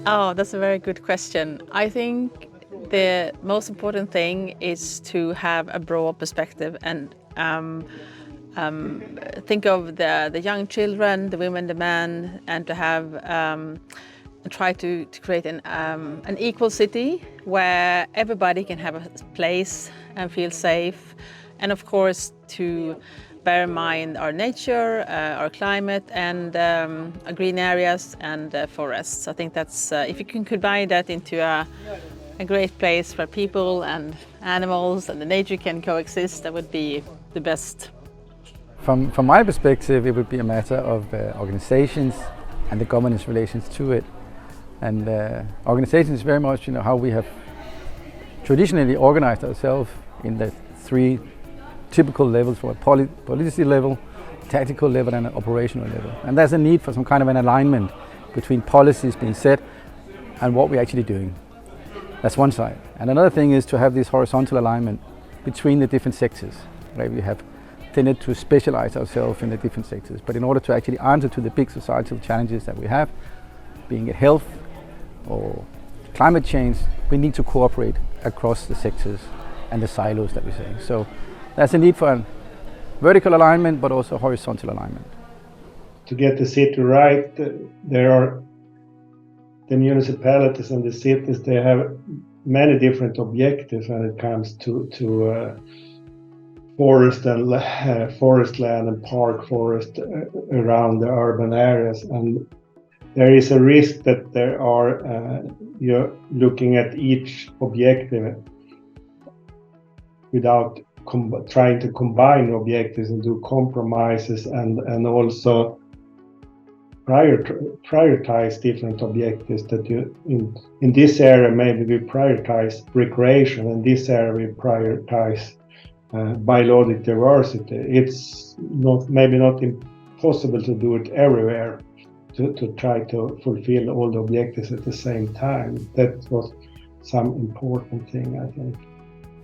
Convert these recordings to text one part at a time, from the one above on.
Oh, that's a very good question. I think the most important thing is to have a broad perspective and think of the young children, the women, the men, and to have try to create an equal city where everybody can have a place and feel safe, and of course to bear in mind our nature, our climate, and our green areas and forests. I think that's if you can combine that into a great place where people and animals and the nature can coexist, that would be the best. From my perspective, it would be a matter of organizations and the governance relations to it. And organizations is very much, how we have traditionally organized ourselves in the three typical levels: for a policy level, tactical level, and an operational level. And there's a need for some kind of an alignment between policies being set and what we're actually doing. That's one side. And another thing is to have this horizontal alignment between the different sectors, right? We have tended to specialize ourselves in the different sectors, but in order to actually answer to the big societal challenges that we have, being it health or climate change, we need to cooperate across the sectors and the silos that we say. So there's a need for a vertical alignment, but also horizontal alignment. To get the city right, there are the municipalities and the cities, they have many different objectives when it comes to forest and forest land and park forest around the urban areas. And there is a risk that there are, you're looking at each objective without trying to combine objectives and do compromises and also prioritize different objectives. That you in this area maybe we prioritize recreation, in this area we prioritize biological diversity. It's maybe not impossible to do it everywhere, to try to fulfill all the objectives at the same time. That was some important thing, I think.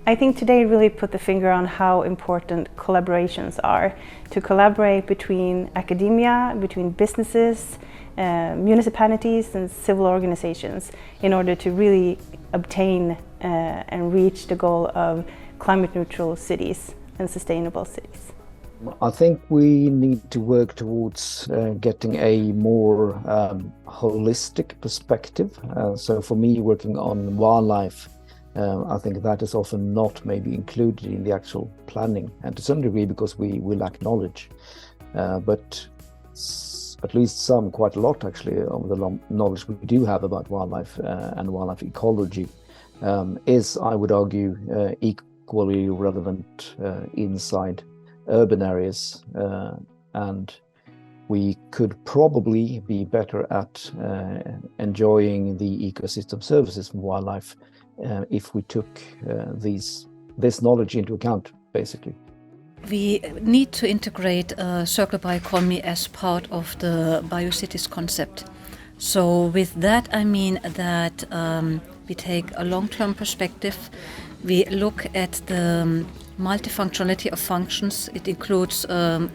I think today really put the finger on how important collaborations are. To collaborate between academia, between businesses, municipalities and civil organizations in order to really obtain and reach the goal of climate neutral cities and sustainable cities. I think we need to work towards getting a more holistic perspective. So for me, working on wildlife, I think that is often not maybe included in the actual planning, and to some degree because we lack knowledge. But at least quite a lot actually, of the knowledge we do have about wildlife and wildlife ecology is, I would argue, equally relevant inside urban areas, and we could probably be better at enjoying the ecosystem services from wildlife if we took this knowledge into account, basically. We need to integrate circular bioeconomy as part of the BioCities concept. So with that, I mean that we take a long-term perspective. We look at the multifunctionality of functions. It includes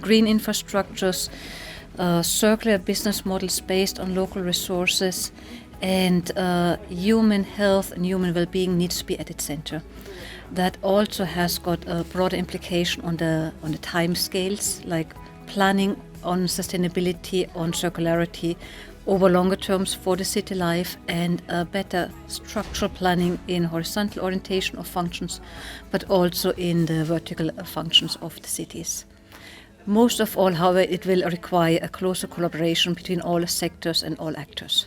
green infrastructures, circular business models based on local resources, and human health and human well-being needs to be at its center. That also has got a broader implication on the time scales, like planning on sustainability, on circularity over longer terms for the city life, and better structural planning in horizontal orientation of functions, but also in the vertical functions of the cities. Most of all, however, it will require a closer collaboration between all sectors and all actors.